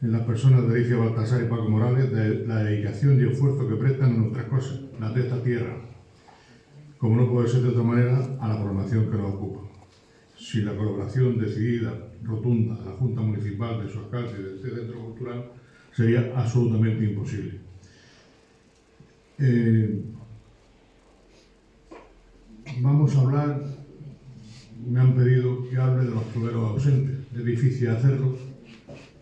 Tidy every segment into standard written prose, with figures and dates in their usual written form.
En las personas de Alicia Baltasar y Paco Morales, de la dedicación y esfuerzo que prestan a nuestras cosas, las de esta tierra, como no puede ser de otra manera, a la programación que nos ocupa. Sin la colaboración decidida, rotunda, de la Junta Municipal, de su alcalde y de este centro cultural, sería absolutamente imposible. Vamos a hablar, me han pedido que hable de los troveros ausentes. Es difícil hacerlo,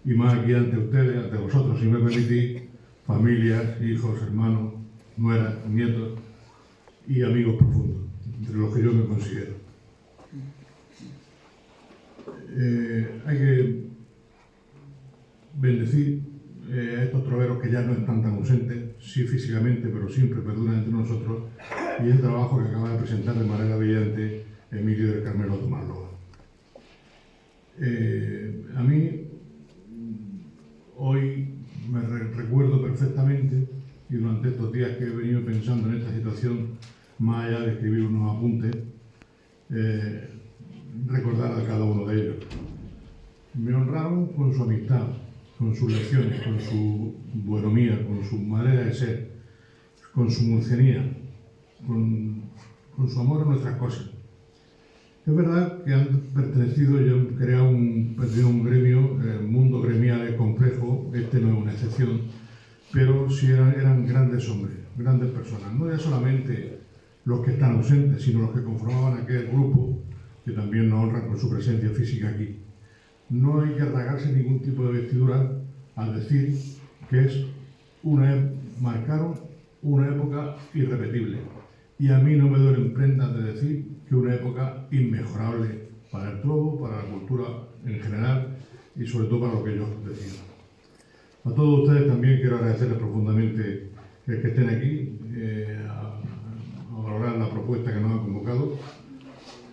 y más aquí ante ustedes, ante vosotros, si me permitís, familias, hijos, hermanos, nueras, nietos y amigos profundos, entre los que yo me considero. Hay que bendecir a estos troveros que ya no están tan ausentes, sí físicamente, pero siempre perduran entre nosotros, y el trabajo que acaba de presentar de manera brillante Emilio del Carmelo Tomás Loa. A mí, hoy me recuerdo perfectamente, y durante estos días que he venido pensando en esta situación, más allá de escribir unos apuntes, recordar a cada uno de ellos. Me honraron con su amistad, con sus lecciones, con su buenomía, con su manera de ser, con su murcianía, con su amor a nuestras cosas. Es verdad que han pertenecido y han creado un gremio, el mundo gremial es complejo, este no es una excepción, pero sí eran grandes hombres, grandes personas. No ya solamente los que están ausentes, sino los que conformaban aquel grupo, que también nos honran con su presencia física aquí. No hay que rasgarse ningún tipo de vestidura al decir que marcaron una época irrepetible. Y a mí no me duelen prendas de decir que una época inmejorable para el trovo, para la cultura en general y sobre todo para lo que ellos decían. A todos ustedes también quiero agradecerles profundamente que estén aquí, a valorar la propuesta que nos han convocado.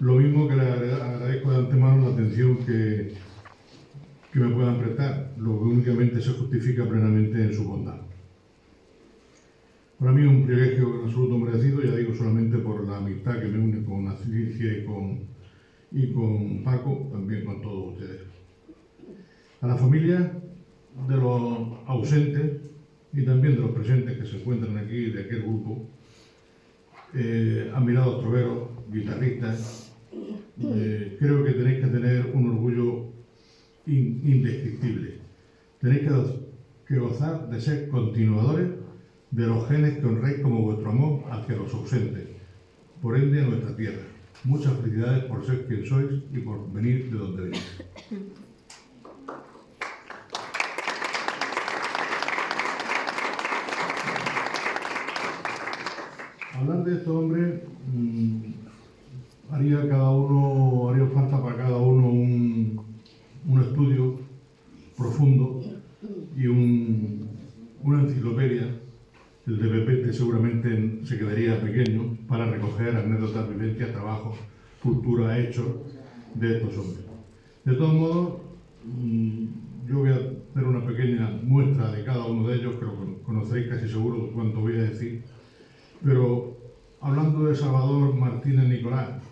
Lo mismo que les agradezco de antemano la atención que me puedan prestar, lo que únicamente se justifica plenamente en su bondad. Para mí es un privilegio en absoluto merecido, ya digo, solamente por la amistad que me une con Alicia y con Paco, también con todos ustedes. A la familia de los ausentes y también de los presentes que se encuentran aquí de aquel grupo, admirados troveros, guitarristas, creo que tenéis que tener un orgullo indescriptible. Tenéis que gozar de ser continuadores de los genes que honréis como vuestro amor hacia los ausentes, por ende a nuestra tierra. Muchas felicidades por ser quien sois y por venir de donde venís. Hablar de estos hombres haría falta para cada uno un estudio profundo y una enciclopedia. El de Pepete seguramente se quedaría pequeño para recoger anécdotas, vivencias, trabajos, cultura, hechos de estos hombres. De todos modos, yo voy a hacer una pequeña muestra de cada uno de ellos, que lo conoceréis casi seguro cuando voy a decir. Pero hablando de Salvador Martínez Nicolás,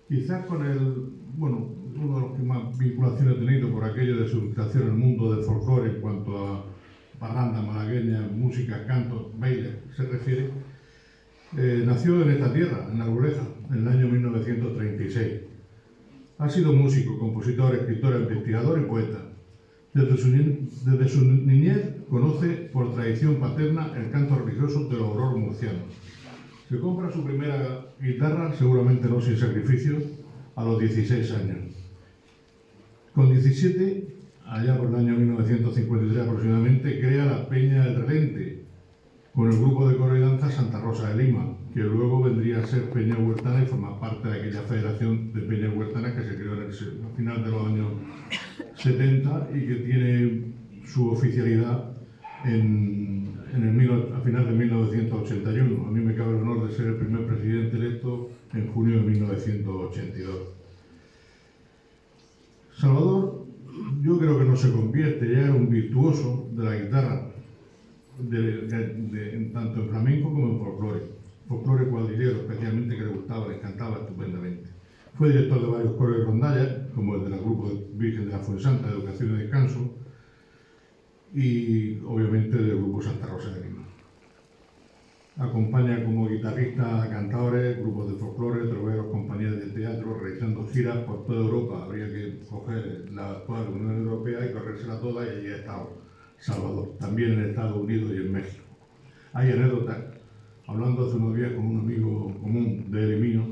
quizás con uno de los que más vinculación he tenido por aquello de su implicación en el mundo del folclore en cuanto a parranda malagueña, música, canto, baile, se refiere, nació en esta tierra, en Arboleja, en el año 1936. Ha sido músico, compositor, escritor, investigador y poeta. Desde su niñez conoce por tradición paterna el canto religioso del obror murciano. Se compra su primera guitarra, seguramente no sin sacrificio, a los 16 años. Con 17, allá por el año 1953 aproximadamente, crea la Peña del Relente, con el grupo de coro y danza Santa Rosa de Lima, que luego vendría a ser Peña Huertana y formar parte de aquella federación de Peña Huertana que se creó al final de los años 70 y que tiene su oficialidad a final de 1981. A mí me cabe el honor de ser el primer presidente electo en junio de 1982. Salvador, yo creo que no se convierte ya en un virtuoso de la guitarra, tanto en flamenco como en folclore. Folclore cuadrillero, especialmente, que le gustaba, le encantaba estupendamente. Fue director de varios coros y rondallas, como el del grupo Virgen de la Fuensanta, de Educación y Descanso, y obviamente del grupo Santa Rosa de Lima. Acompaña como guitarrista a cantadores, grupos de folclore, troveros, compañías de teatro, realizando giras por toda Europa. Habría que coger la actual Unión Europea y corrérsela toda, y allí ha estado Salvador, también en Estados Unidos y en México. Hay anécdotas, hablando hace unos días con un amigo común de él y mío,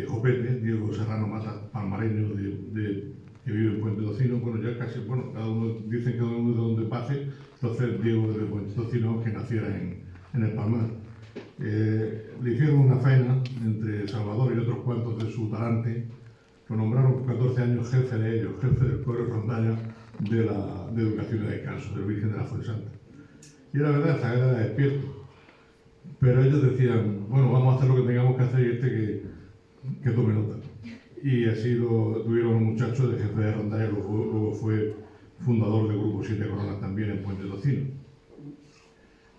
Jopete, Diego Serrano Mata, palmareño que vive en Puente Tocino. Bueno, ya casi, cada uno, dicen que cada uno de donde pase, entonces Diego de Puente Tocino, que naciera en el Palmar. Le hicieron una faena entre Salvador y otros cuantos de su talante, lo nombraron por 14 años jefe de ellos, jefe del coro y rondalla de Educación y Descanso, del Virgen de la Fuensanta. Y era verdad, esta era despierto. Pero ellos decían, bueno, vamos a hacer lo que tengamos que hacer y que tome nota. Y así lo tuvieron los muchachos de jefe de rondalla, luego fue fundador del grupo Siete Coronas también en Puente Tocino.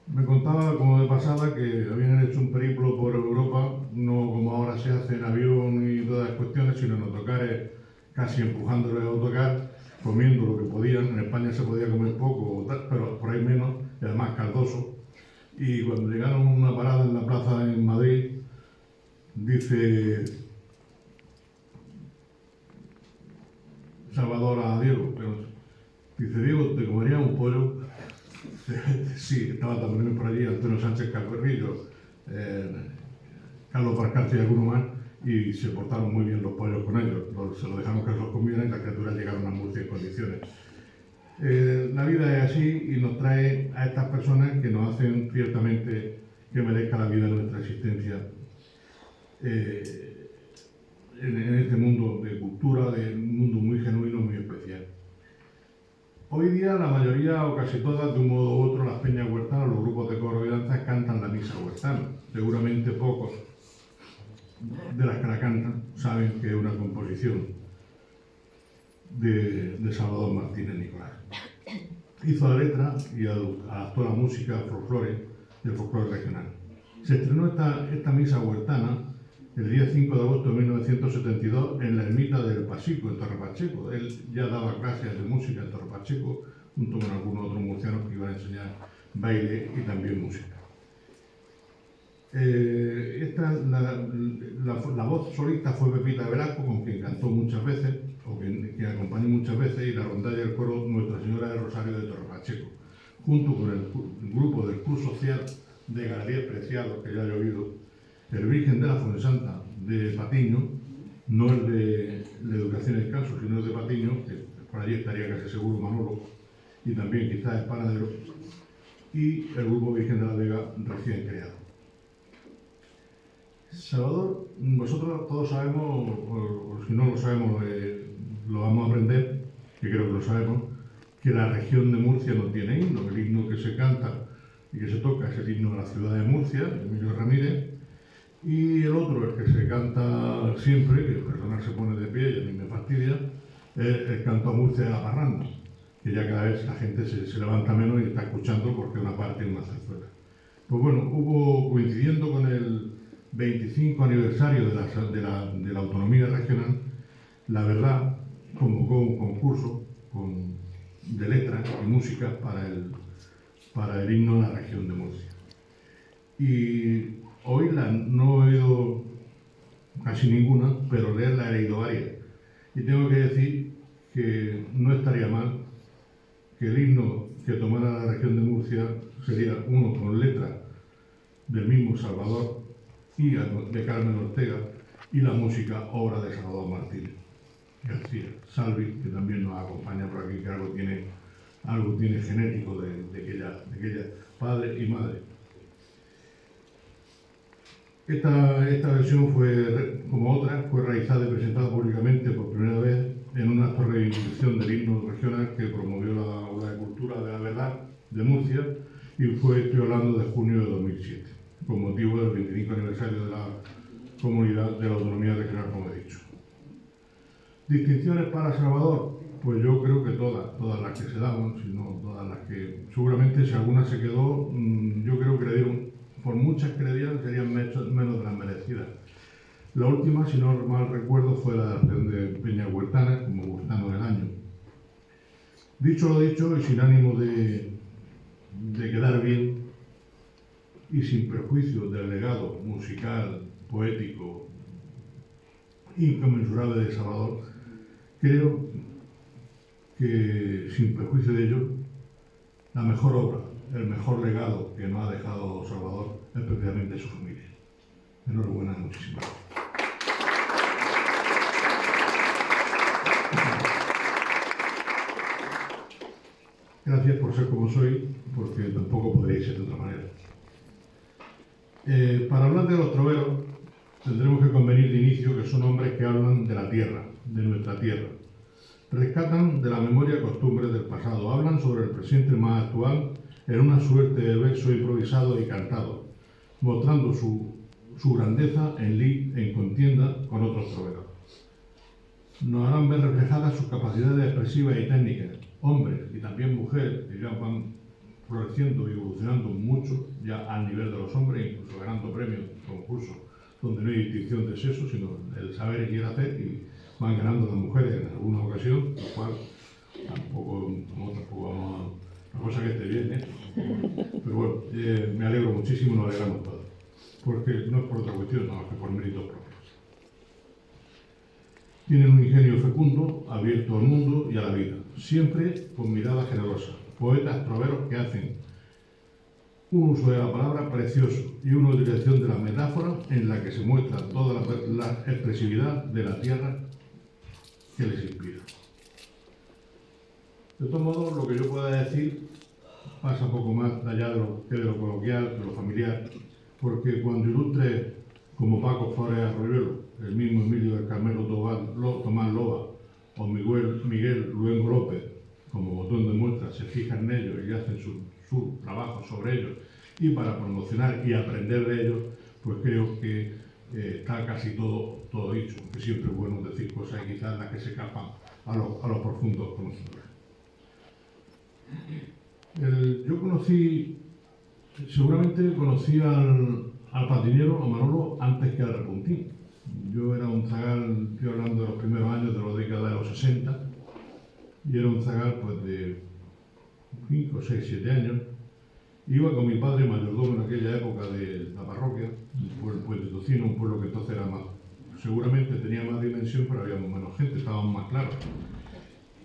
Me contaba, como de pasada, que habían hecho un periplo por Europa, no como ahora se hace en avión y todas las cuestiones, sino en autocares, casi empujándole a autocar, comiendo lo que podían. En España se podía comer poco, pero por ahí menos, y además caldoso. Y cuando llegaron a una parada en la plaza en Madrid, dice Salvador a Diego, dice: Diego, ¿te comerías un pollo? Sí, estaba también por allí Antonio Sánchez Calverrillo, Carlos Barcarte y alguno más, y se portaron muy bien los pollos con ellos. Se lo dejaron que los comieran y las criaturas llegaron a Murcia en condiciones. La vida es así y nos trae a estas personas que nos hacen ciertamente que merezca la vida nuestra existencia en este mundo de cultura, de un mundo muy genuino, muy especial. Hoy día la mayoría o casi todas, de un modo u otro, las peñas huertanas, los grupos de coro y danzas cantan la misa huertana. Seguramente pocos de las que la cantan saben que es una composición de Salvador Martínez Nicolás. Hizo la letra y adaptó la música del folclore regional. Se estrenó esta misa huertana el día 5 de agosto de 1972 en la ermita del Pasico, en Torre Pacheco. Él ya daba clases de música en Torre Pacheco, junto con algunos otros murcianos que iban a enseñar baile y también música. La voz solista fue Pepita Velasco, con quien cantó muchas veces, o que acompañó muchas veces, y la rondalla del coro Nuestra Señora del Rosario de Torre Pacheco, junto con el grupo del Club Social de Galerías Preciados, que ya he oído, el Virgen de la Fuensanta de Patiño, no el de Educación y Descanso, sino el de Patiño, que por allí estaría casi seguro Manolo, y también quizás el Panadero, y el grupo Virgen de la Vega recién creado. Salvador, nosotros todos sabemos, o si no lo sabemos, lo vamos a aprender, que creo que lo sabemos, que la región de Murcia no tiene himno. El himno que se canta y que se toca es el himno de la ciudad de Murcia, Emilio Ramírez, y el otro, el que se canta siempre, que el personal se pone de pie y a mí me fastidia, es el canto a Murcia de la Parranda, que ya cada vez la gente se levanta menos y está escuchando porque una parte es una zarzuela. Pues bueno, coincidiendo con el 25 aniversario de la autonomía regional, La Verdad convocó un concurso de letras y música para el himno de la región de Murcia. Y oírla no he oído casi ninguna, pero leerla he leído varias. Y tengo que decir que no estaría mal que el himno que tomara la región de Murcia sería uno con letra del mismo Salvador y de Carmen Ortega, y la música obra de Salvador Martínez García Salvi, que también nos acompaña por aquí, que algo tiene genético de aquella padre y madre. Esta versión como otras, fue realizada y presentada públicamente por primera vez en un acto de reivindicación del himno regional que promovió la Ola de Cultura de la Verdad de Murcia, y estoy hablando de junio de 2007, con motivo del 25 aniversario de la comunidad de la autonomía regional, como he dicho. ¿Distinciones para Salvador? Pues yo creo que todas las que se daban, si no todas las que... Seguramente si alguna se quedó, yo creo que le dieron, por muchas que le dieran, serían menos de las merecidas. La última, si no mal recuerdo, fue la de Peña Huertana, como Huertano del Año. Dicho lo dicho, y sin ánimo de quedar bien, y sin perjuicio del legado musical, poético, inconmensurable de Salvador, creo que, sin perjuicio de ello, la mejor obra, el mejor legado que nos ha dejado Salvador es precisamente su familia. Enhorabuena, muchísimas gracias. Gracias por ser como soy, porque tampoco podréis ser de otra manera. Para hablar de los troveros, tendremos que convenir de inicio que son hombres que hablan de la tierra, de nuestra tierra. Rescatan de la memoria costumbres del pasado, hablan sobre el presente más actual en una suerte de verso improvisado y cantado, mostrando su grandeza en lid en contienda con otros troveros. Nos harán ver reflejadas sus capacidades expresivas y técnicas. Hombres y también mujeres que ya van floreciendo y evolucionando mucho, ya al nivel de los hombres, incluso ganando premios en concursos donde no hay distinción de sexo, sino el saber y el hacer, y van ganando las mujeres en alguna ocasión, lo cual tampoco vamos a... Una cosa que esté bien, ¿eh? Pero bueno, me alegro muchísimo, nos alegramos todos, porque no es por otra cuestión, nada más que por méritos propios. Tienen un ingenio fecundo, abierto al mundo y a la vida, siempre con mirada generosa. Poetas troveros que hacen un uso de la palabra precioso y una utilización de la metáfora en la que se muestra toda la expresividad de la tierra que les inspira. De todos modos, lo que yo pueda decir pasa un poco más allá de lo coloquial, de lo familiar, porque cuando ilustres como Paco Flores Arroyuelo, el mismo Emilio del Carmelo Tomás Loba o Miguel Luengo López, como botón de muestra, se fijan en ellos y hacen su trabajo sobre ellos, y para promocionar y aprender de ellos, pues creo que está casi todo dicho, que siempre es bueno decir cosas y quizás las que se escapan a los profundos conocedores. Seguramente conocí al patiñero, a Manolo, antes que al repuntín. Yo era un zagal, estoy hablando de los primeros años de la década de los 60, y era un zagal pues de 5, 6, 7 años. Iba con mi padre mayordomo en aquella época de la parroquia, por el Puente Tocino, un pueblo que entonces era más, seguramente tenía más dimensión, pero había menos gente, estábamos más claros.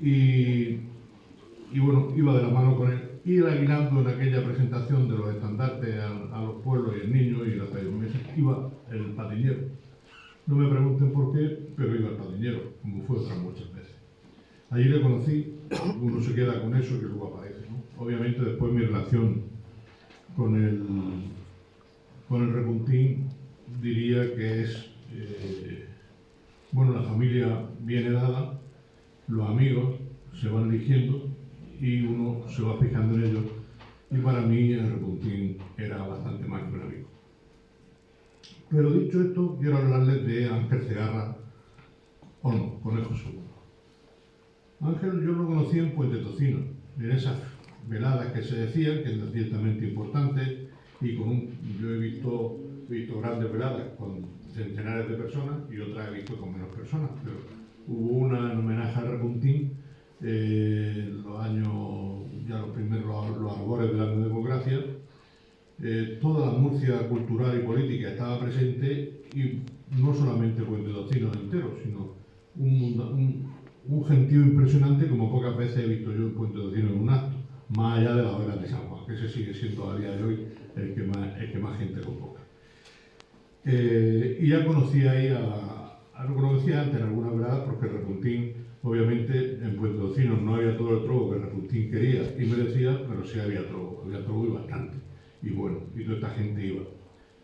Y bueno, iba de la mano con él, y el aguinaldo en aquella presentación de los estandartes a los pueblos y el niño y las mesas, iba el patiñero. No me pregunten por qué, pero iba el patiñero, como fue otras muchas veces. Allí le conocí, uno se queda con eso que luego aparece, ¿no? Obviamente después mi relación con el repuntín diría que es, la familia viene dada, los amigos se van eligiendo y uno se va fijando en ellos, y para mí el repuntín era bastante más que un amigo. Pero dicho esto, quiero hablarles de Ángel Segarra Olmo, Conejo II. Ángel yo lo conocí en Puente Tocino, en esas veladas que se decían, que eran ciertamente importantes, y yo he visto grandes veladas con centenares de personas y otras he visto con menos personas, pero hubo una en homenaje al repuntín, los años, ya los primeros, los albores de la democracia. Toda la Murcia cultural y política estaba presente, y no solamente Puente Tocino entero, sino un gentío impresionante como pocas veces he visto yo en Puente Tocino en un acto, más allá de la hoguera de San Juan, que ese sigue siendo a día de hoy el que más gente convoca. Y ya conocía ahí lo conocía antes en alguna velada, porque el repuntín, obviamente, en Puente Tocino no había todo el trobo que el repuntín quería y merecía, pero sí había trobo y bastante. Y bueno, y toda esta gente iba.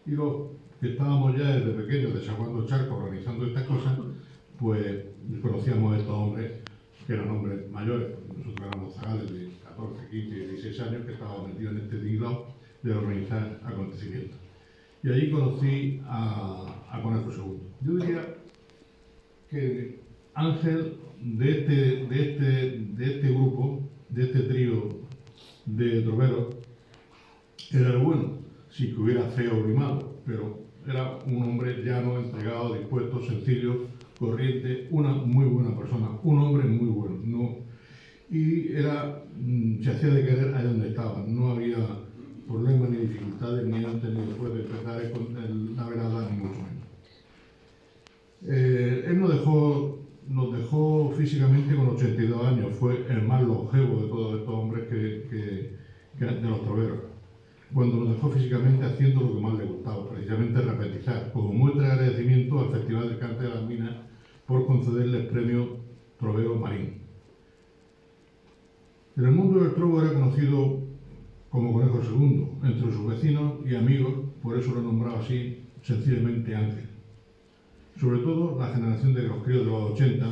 Y los que estábamos ya desde pequeños desaguando charcos, organizando estas cosas, pues conocíamos a estos hombres, que eran hombres mayores. Nosotros éramos zagales de 14, 15, 16 años que estábamos metidos en este tinglado de organizar acontecimientos. Y allí conocí a Conejo II. Yo diría que Ángel, de este grupo, de este trío de troveros, era el bueno, sin que hubiera feo ni malo, pero Era un hombre llano, entregado, dispuesto, sencillo, corriente, una muy buena persona, un hombre muy bueno. No, y era, se hacía de querer allá donde estaba. No había problemas ni dificultades ni antes ni después de empezar la velada, ni mucho menos. Él nos dejó físicamente con 82 años. Fue el más longevo de todos estos hombres de los troveros. Cuando nos dejó físicamente haciendo lo que más le gustaba, precisamente repetizar, como muestra de agradecimiento al Festival del Cante de las Minas por concederle el premio Trovero Marín. En el mundo del trovo era conocido como Conejo II, entre sus vecinos y amigos, por eso lo nombraba así, sencillamente Ángel. Sobre todo la generación de los críos de los 80,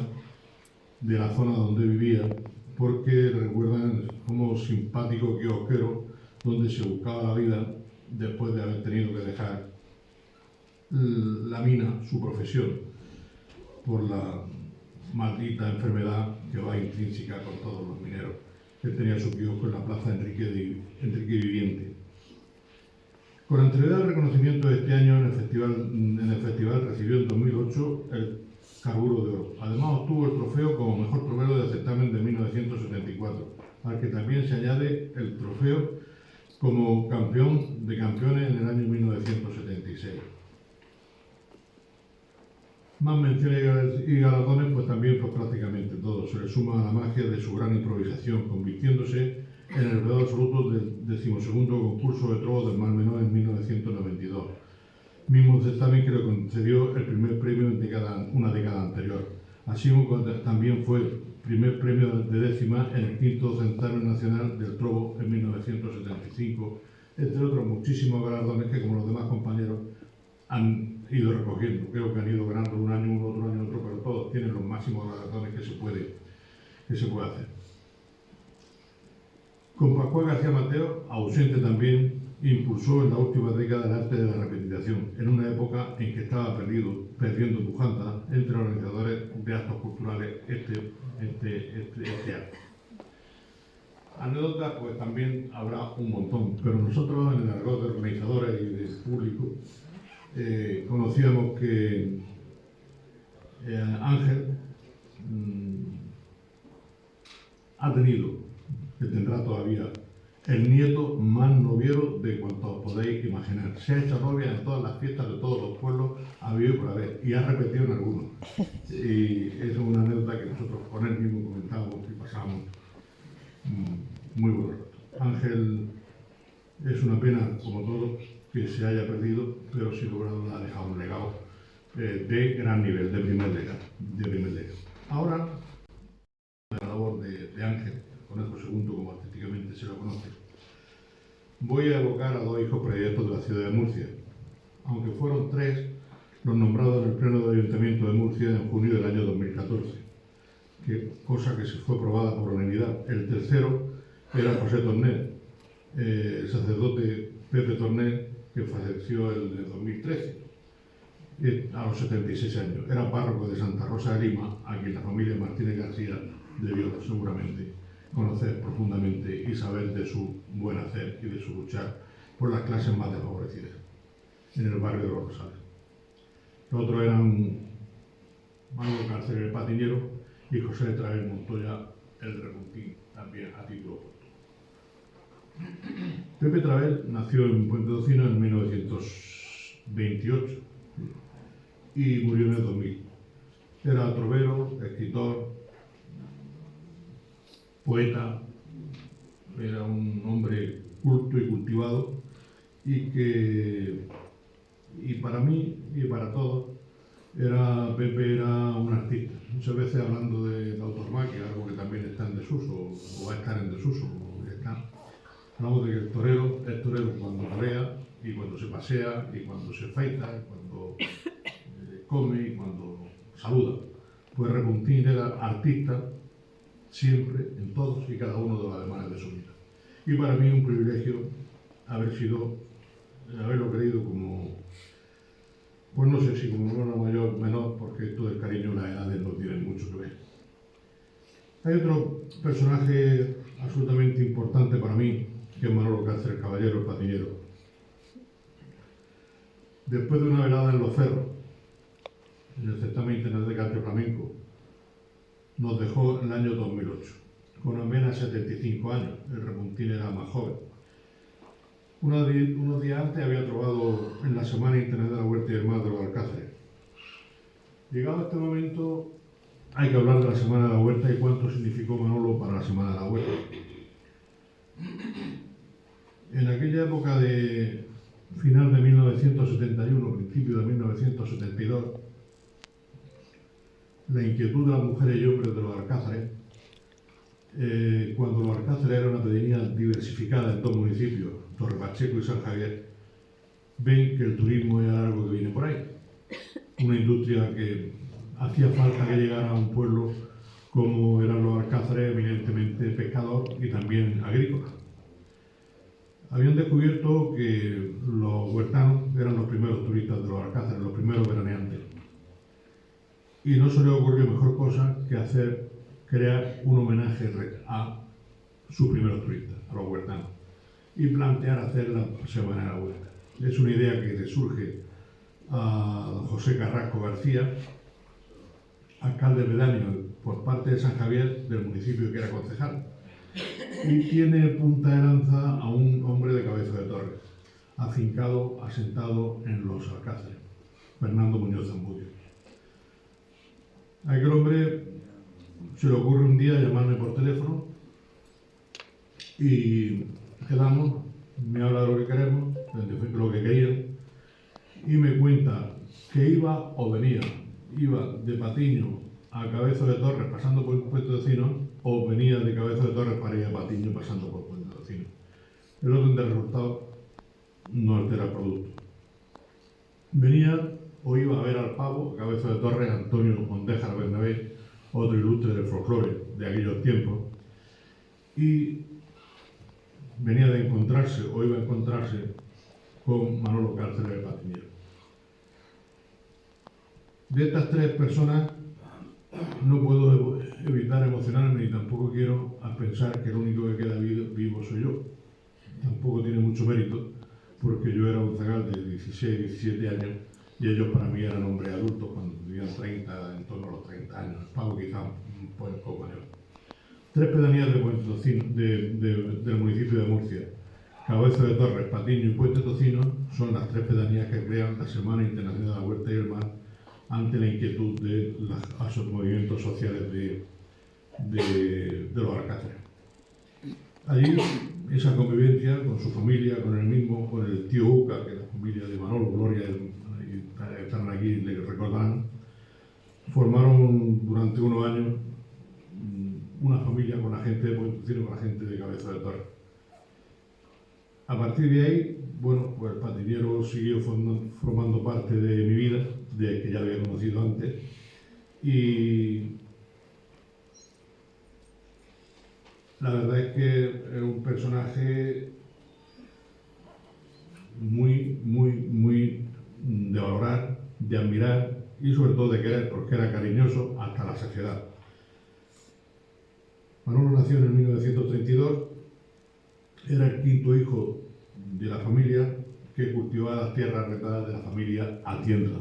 de la zona donde vivía, porque recuerdan como simpático kiosquero donde se buscaba la vida después de haber tenido que dejar la mina, su profesión, por la maldita enfermedad que va intrínseca con todos los mineros. Él tenía su kiosco en la plaza Enrique Viviente. Con anterioridad al reconocimiento de este año en el festival recibió en 2008 el Carburo de Oro. Además obtuvo el trofeo como mejor trovero del certamen de 1974, al que también se añade el trofeo como campeón de campeones en el año 1976. Más menciones y galardones, pues también pues prácticamente todos. Se le suma a la magia de su gran improvisación, convirtiéndose en el veedor absoluto del 12º concurso de trovos del Mar Menor en 1992. Mismo certamen que le concedió el primer premio de una década anterior. Así como también fue primer premio de décima en el quinto certamen nacional del trovo en 1975, entre otros muchísimos galardones que, como los demás compañeros, han ido recogiendo. Creo que han ido ganando un año uno, otro año otro, pero todos tienen los máximos galardones que se puede hacer. Con Pascual García Mateo, ausente también, impulsó en la última década el arte de la repetición, en una época en que estaba perdiendo pujanta entre los organizadores de actos culturales este arte. Anécdotas, pues también habrá un montón, pero nosotros en el argot de organizadores y de público conocíamos que Ángel ha tenido, que tendrá todavía, el nieto más noviero de cuanto os podéis imaginar. Se ha hecho novia en todas las fiestas de todos los pueblos, ha habido y por haber, y ha repetido en algunos. Y eso es una anécdota que nosotros con él mismo comentábamos y pasábamos muy buen rato. Ángel es una pena, como todos, que se haya perdido, pero sin lugar a dudas ha dejado un legado de gran nivel, de primer legado. Ahora, la labor de Ángel, Conejo II, como artísticamente se lo conoce, voy a evocar a dos hijos predilectos de la ciudad de Murcia, aunque fueron tres los nombrados en el Pleno del Ayuntamiento de Murcia en junio del año 2014, cosa que se fue aprobada por unanimidad. El tercero era José Tornel, el sacerdote Pepe Tornel, que falleció en 2013, a los 76 años. Era párroco de Santa Rosa de Lima, a quien la familia Martínez García debió seguramente conocer profundamente y saber de su buen hacer y de su luchar por las clases más desfavorecidas en el barrio de Los Rosales. Los otros eran Manuel Cárcel el Patiñero y José Travel Montoya el Repuntín, también a título póstumo. Pepe Travel nació en Puente Docino en 1928 y murió en el 2000. Era trovero, escritor, poeta, era un hombre culto y cultivado y para mí y para todos Pepe era un artista. Muchas veces hablando de la tauromaquia, algo que también está en desuso o va a estar en desuso, hablamos de que el torero es torero cuando torea y cuando se pasea y cuando se afeita y cuando come y cuando saluda. Pues Repuntín era artista siempre, en todos y cada uno de los ademanes de su vida. Y para mí un privilegio haberlo querido como, pues no sé si como hermano mayor o menor, porque esto del cariño y las edades no tienen mucho que ver. Hay otro personaje absolutamente importante para mí, que es Manolo Cárcel Caballero, el Patiñero. Después de una velada en Los Cerros, en el certamen internacional de cante flamenco, nos dejó en el año 2008, con apenas 75 años. El Repuntín era más joven. Unos días antes había trovado en la Semana Internacional de la Huerta y el Mar de los Alcázares. Llegado a este momento, hay que hablar de la Semana de la Huerta y cuánto significó Manolo para la Semana de la Huerta. En aquella época de final de 1971, principio de 1972, la inquietud de las mujeres y hombres de los Alcázares, cuando los Alcázares era una pedanía diversificada en dos municipios, Torre Pacheco y San Javier, ven que el turismo era algo que viene por ahí. Una industria que hacía falta que llegara a un pueblo como eran los Alcázares, eminentemente pescador y también agrícola. Habían descubierto que los huertanos eran los primeros turistas de los Alcázares, los primeros veraneantes. Y no se les ocurrió mejor cosa que crear un homenaje a sus primeros turistas, a los huertanos, y plantear hacer la Semana de la Huerta. Es una idea que le surge a don José Carrasco García, alcalde pedáneo por parte de San Javier, del municipio que era concejal, y tiene punta de lanza a un hombre de Cabeza de Torres, afincado, asentado en los Alcázares, Fernando Muñoz Zambudio. A aquel hombre se le ocurre un día llamarme por teléfono y quedamos, me habla de lo que queremos, de lo que querían, y me cuenta que iba o venía, iba de Patiño a Cabeza de Torres pasando por Puente de Ocino, o venía de Cabeza de Torres para ir a Patiño pasando por Puente de Ocino. El orden del resultado no altera el producto. Venía o iba a ver al pavo, a Cabeza de Torres, Antonio Mondéjar Bernabé, otro ilustre del folclore de aquellos tiempos, y venía de encontrarse o iba a encontrarse con Manolo Cárceles de Patiñero. De estas tres personas no puedo evitar emocionarme y tampoco quiero pensar que el único que queda vivo soy yo. Tampoco tiene mucho mérito, porque yo era un zagal de 16, 17 años y ellos para mí eran hombres adultos cuando tenían 30, en torno a los 30 años. Pavo quizá un poco mayor. Tres pedanías de Puente Tocino, del municipio de Murcia, Cabeza de Torres, Patiño y Puente Tocino, son las tres pedanías que crean la Semana Internacional de la Huerta y el Mar ante la inquietud de los movimientos sociales de los Alcázares. Allí, esa convivencia con su familia, con el mismo, con el tío Uca, que es la familia de Manolo, Gloria, están aquí, le recordarán, formaron durante unos años una familia con la gente de Puente Tocino, con la gente de Cabeza de Torres. A partir de ahí, bueno, pues el patiñero siguió formando parte de mi vida, de que ya lo había conocido antes, y la verdad es que es un personaje muy de valorar, de admirar y sobre todo de querer, porque era cariñoso hasta la saciedad. Manolo nació en 1932, era el quinto hijo de la familia que cultivaba las tierras retadas de la familia Atienza.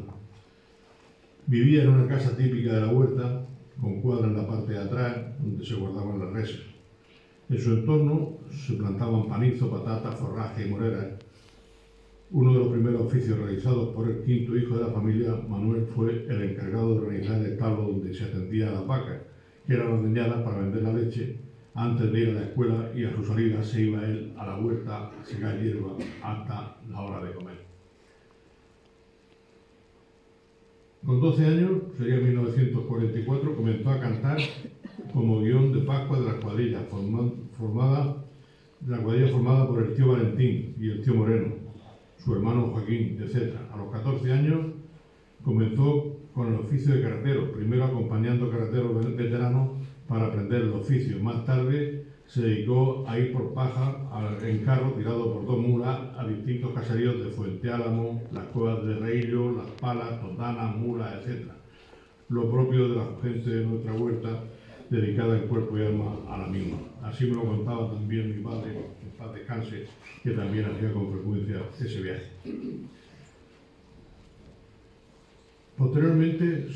Vivía en una casa típica de la huerta, con cuadra en la parte de atrás, donde se guardaban las reses. En su entorno se plantaban panizo, patata, forraje y moreras. Uno de los primeros oficios realizados por el quinto hijo de la familia, Manuel, fue el encargado de organizar el establo donde se atendía a las vacas, que eran ordeñadas para vender la leche. Antes de ir a la escuela y a su salida se iba él a la huerta a secar hierba hasta la hora de comer. Con 12 años, sería en 1944, comenzó a cantar como guión de Pascua de las cuadrillas, formada por el tío Valentín y el tío Moreno, su hermano Joaquín, etc. A los 14 años comenzó con el oficio de carretero, primero acompañando carreteros veteranos para aprender el oficio. Más tarde se dedicó a ir por paja en carro tirado por dos mulas a distintos caseríos de Fuente Álamo, las cuevas de Reillo, Las Palas, Totana, Mulas, etc. Lo propio de la gente de nuestra huerta, dedicada en cuerpo y alma a la misma. Así me lo contaba también mi padre, en paz descanse, que también hacía con frecuencia ese viaje. Posteriormente,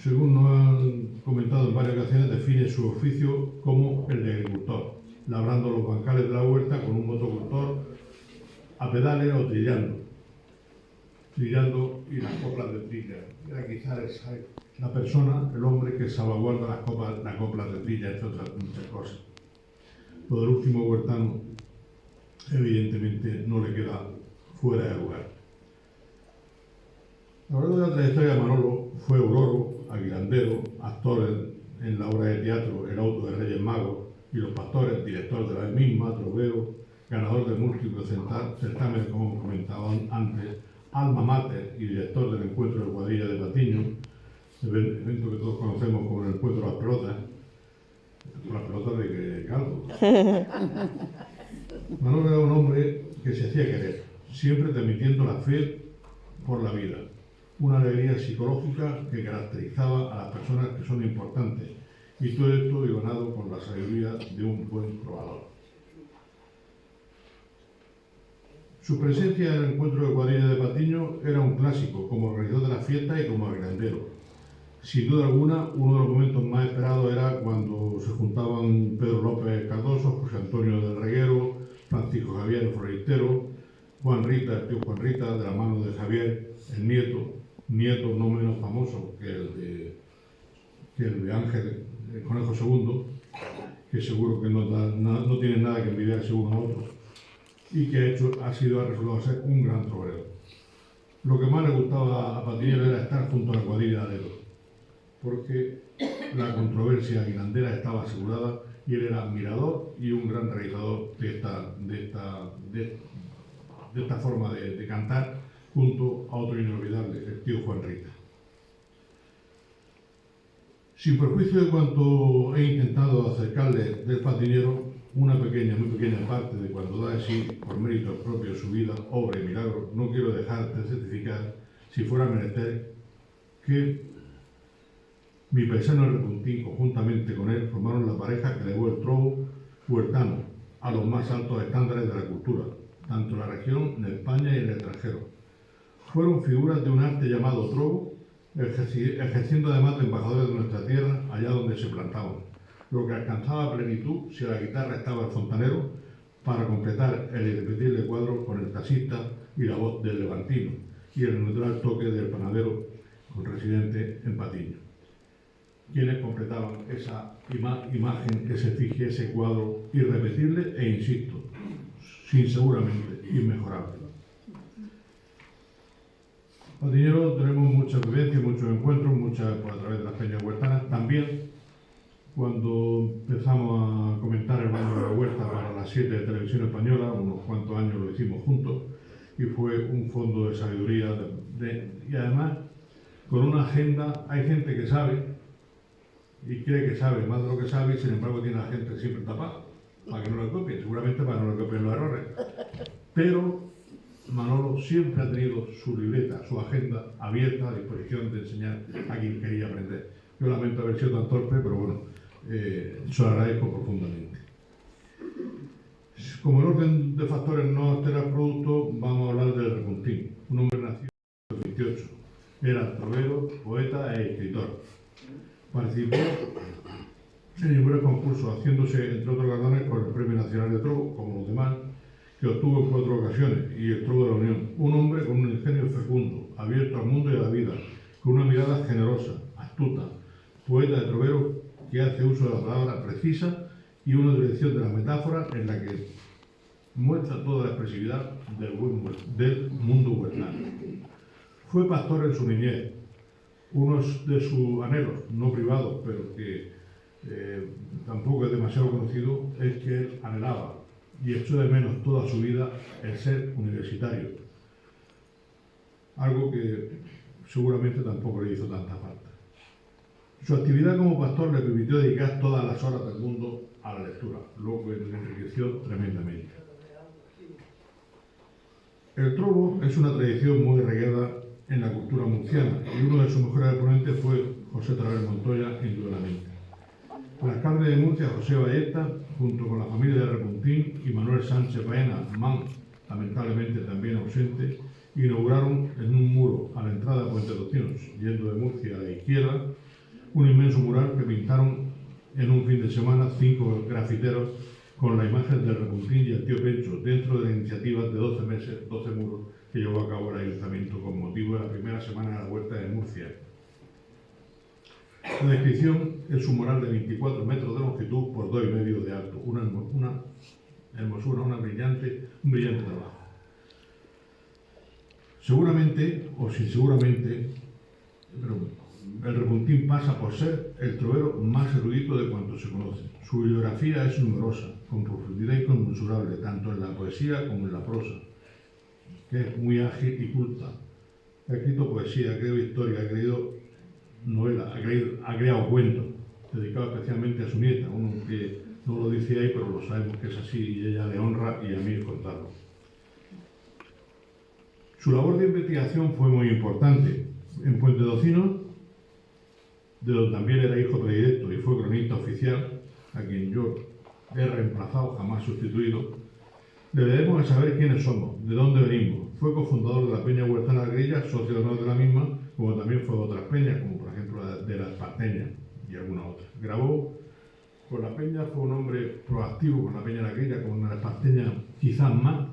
según nos han comentado en varias ocasiones, define su oficio como el de agricultor, labrando los bancales de la huerta con un motocultor a pedales o trillando y las coplas de trilla. Era quizás la persona, el hombre que salvaguarda las coplas de trilla, entre otras muchas cosas. Lo del último huertano, evidentemente, no le queda fuera de lugar. A lo largo de la trayectoria de Manolo fue auroro, aguilandero, actor en la obra de teatro El auto de Reyes Magos y los pastores, director de la misma, trovero, ganador de múltiples certámenes, como comentaba antes, alma mater y director del encuentro de cuadrilla de Patiño, evento que todos conocemos como el encuentro de las pelotas, con las pelotas de caldo. Manolo era un hombre que se hacía querer, siempre transmitiendo la fe por la vida, una alegría psicológica que caracterizaba a las personas que son importantes, y todo esto ganado con la sabiduría de un buen probador. Su presencia en el encuentro de cuadrilla de Patiño era un clásico, como organizador de la fiesta y como aguilandero. Sin duda alguna, uno de los momentos más esperados era cuando se juntaban Pedro López Cardoso, José Antonio del Reguero, Francisco Javier el Forestero, Juan Rita, el tío Juan Rita, de la mano de Javier, el nieto no menos famoso que el de Ángel, el Conejo II, que seguro que no tiene nada que envidiarse uno a otro, y que ha resultado ser un gran trovero. Lo que más le gustaba a Patiñero era estar junto a la cuadrilla de Aledo, porque la controversia aguilandera estaba asegurada y él era admirador y un gran realizador de esta forma de cantar, junto a otro inolvidable, el tío Juan Rita. Sin perjuicio de cuanto he intentado acercarle del Patiñero, una muy pequeña parte de cuando da de sí, por méritos propios, su vida, obra y milagro, no quiero dejar de certificar, si fuera menester, que mi paisano el Repuntín, conjuntamente con él, formaron la pareja que elevó el trovo huertano a los más altos estándares de la cultura, tanto en la región, en España y en el extranjero. Fueron figuras de un arte llamado trovo, ejerciendo además de embajadores de nuestra tierra allá donde se plantaban, lo que alcanzaba a plenitud si a la guitarra estaba el fontanero, para completar el irrepetible cuadro con el taxista y la voz del levantino, y el neutral toque del panadero con residente en Patiño, quienes completaban esa imagen, ese efigie, ese cuadro irrepetible e, insisto, sin seguramente inmejorable. Patiñero tenemos muchas vivencias, muchos encuentros, muchas a través de las peñas huertanas. También, cuando empezamos a comentar el Baño de la Huerta para las 7 de Televisión Española, unos cuantos años lo hicimos juntos, y fue un fondo de sabiduría. Y además, con una agenda, hay gente que sabe, y cree que sabe más de lo que sabe, y sin embargo tiene a la gente siempre tapada, para que no lo copien, seguramente para que no le copien los errores. Pero Manolo siempre ha tenido su libreta, su agenda abierta a disposición de enseñar a quien quería aprender. Yo lamento haber sido tan torpe, pero bueno, se lo agradezco profundamente. Como el orden de factores no altera el producto, vamos a hablar del Repuntín, un hombre nacido en el 28. Era trovero, poeta e escritor. Participó en numerosos concursos, haciéndose, entre otros galardones, con el Premio Nacional de Trovo, como los demás, que obtuvo en 4 ocasiones, y el Trovo de la Unión. Un hombre con un ingenio fecundo, abierto al mundo y a la vida, con una mirada generosa, astuta, poeta de trovero que hace uso de la palabra precisa y una dirección de la metáfora en la que muestra toda la expresividad del mundo huertano. Fue pastor en su niñez. Uno de sus anhelos, no privados, pero que tampoco es demasiado conocido, es que él anhelaba y echó de menos toda su vida el ser universitario, algo que seguramente tampoco le hizo tanta falta. Su actividad como pastor le permitió dedicar todas las horas del mundo a la lectura, lo que le enriqueció tremendamente. El trovo es una tradición muy arraigada en la cultura murciana, y uno de sus mejores exponentes fue José Traver Montoya, indudablemente. El alcalde de Murcia, José Valletta, junto con la familia de Repuntín y Manuel Sánchez Baena, lamentablemente también ausente, inauguraron en un muro a la entrada de Puente Tocinos, yendo de Murcia a la izquierda, un inmenso mural que pintaron en un fin de semana 5 grafiteros con la imagen del Repuntín y el tío Pencho, dentro de la iniciativa de 12 meses, 12 muros que llevó a cabo el Ayuntamiento con motivo de la primera semana de la Huerta de Murcia. La descripción es un mural de 24 metros de longitud por 2,5 de alto, una hermosura, un brillante trabajo. Seguramente, o sin seguramente, el Repuntín pasa por ser el trovero más erudito de cuantos se conoce. Su bibliografía es numerosa, con profundidad inconmensurable, tanto en la poesía como en la prosa, que es muy ágil y culta. Ha escrito poesía, ha creado historia, ha creado novela, ha creado cuentos, dedicado especialmente a su nieta, uno que no lo dice ahí, pero lo sabemos que es así, y ella le honra y a mí contarlo. Su labor de investigación fue muy importante. En Puente Tocinos, de donde también era hijo predilecto y fue cronista oficial, a quien yo he reemplazado, jamás sustituido, le debemos de saber quiénes somos, de dónde venimos. Fue cofundador de la Peña Huertana de Grilla, socio de honor de la misma, como también fue de otras peñas, como por ejemplo de las Esparteñas y alguna otra. Grabó con la Peña, fue un hombre proactivo con la Peña de la Grilla, con la Esparteña quizás más,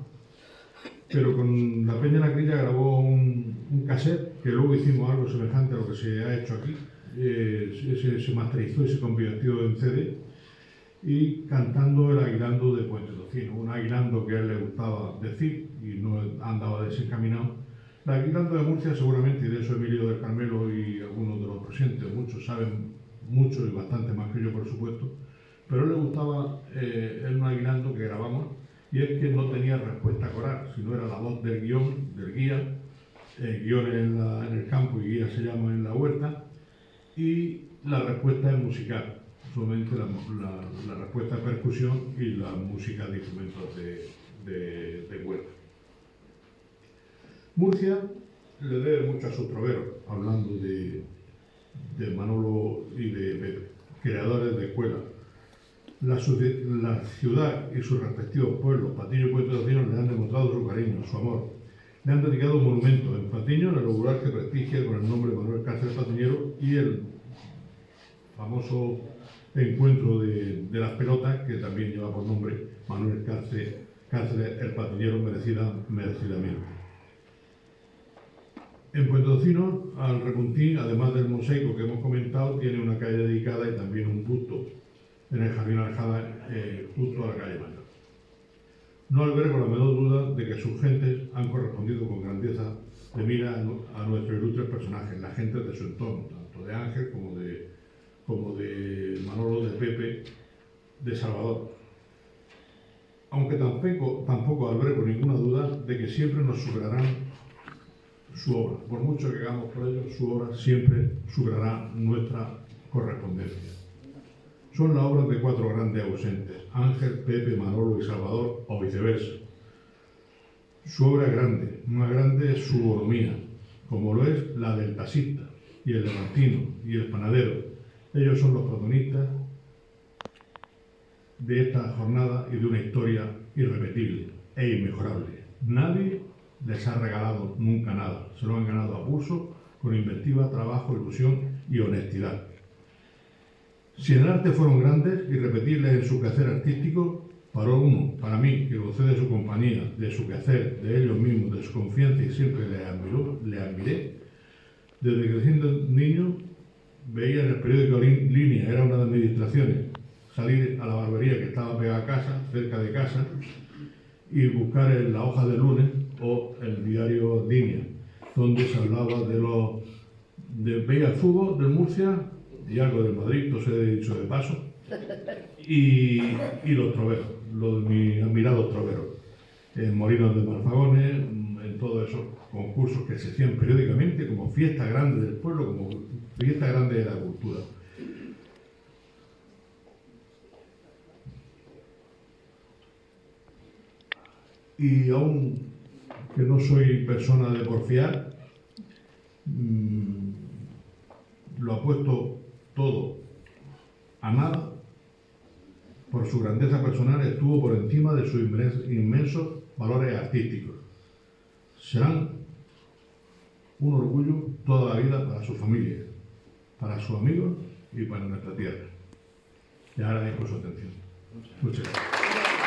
pero con la Peña de la Grilla grabó un cassette que luego hicimos algo semejante a lo que se ha hecho aquí. Se masterizó y se convirtió en CD, y cantando el aguilando de Puente Tocinos, un aguilando que a él le gustaba decir y no andaba desencaminado. El aguilando de Murcia seguramente, y de eso Emilio del Carmelo y algunos de los presentes, muchos saben mucho y bastante más que yo por supuesto, pero a él le gustaba un aguilando que grabamos, y es que no tenía respuesta coral, sino era la voz del guión, del guía, guión en el campo y guía se llama en la huerta, y la respuesta es musical, solamente la respuesta es percusión y la música de instrumentos de cuerda. Murcia le debe mucho a sus troveros, hablando de Manolo y de Pepe, creadores de escuelas. La ciudad y sus respectivos pueblos, Patiño y Puente Tocinos, le han demostrado su cariño, su amor. Le han dedicado un monumento en Patiño, en el lugar que prestigia con el nombre de Manuel Cáceres Patiñero, y el famoso encuentro de las pelotas, que también lleva por nombre Manuel Cáceres el Patiñero, merecidamente. En Puente Tocinos, al Repuntín, además del mosaico que hemos comentado, tiene una calle dedicada y también un busto en el Jardín Aljada, junto a la calle Mayor. No albergo la menor duda de que sus gentes han correspondido con grandeza de mira a nuestros ilustres personajes, las gentes de su entorno, tanto de Ángel como de Manolo, de Pepe, de Salvador. Aunque tampoco albergo ninguna duda de que siempre nos superarán su obra. Por mucho que hagamos por ellos, su obra siempre superará nuestra correspondencia. Son las obras de 4 grandes ausentes, Ángel, Pepe, Manolo y Salvador, o viceversa. Su obra es grande, más grande es su bonomía, como lo es la del taxista, y el levantino, y el panadero. Ellos son los protagonistas de esta jornada y de una historia irrepetible e inmejorable. Nadie les ha regalado nunca nada, se lo han ganado a pulso, con inventiva, trabajo, ilusión y honestidad. Si en el arte fueron grandes, irrepetibles en su quehacer artístico, para mí, que gocé de su compañía, de su quehacer, de ellos mismos, de su confianza y siempre le admiré, desde que siendo niño veía en el periódico Línea, era una de mis distracciones, salir a la barbería que estaba pegada a casa, cerca de casa, y buscar en la hoja de lunes o el diario Línea, donde se hablaba veía el fútbol del Murcia y algo del Madrid, todo se he dicho de paso, y los troveros, los de mis admirados troveros, en Molinos de Marfagones, en todos esos concursos que se hacían periódicamente como fiesta grande del pueblo, como fiesta grande de la cultura. Y aún que no soy persona de porfiar, lo apuesto todo a nada. Por su grandeza personal estuvo por encima de sus inmensos valores artísticos. Serán un orgullo toda la vida para su familia, para sus amigos y para nuestra tierra. Les agradezco su atención. Muchas gracias.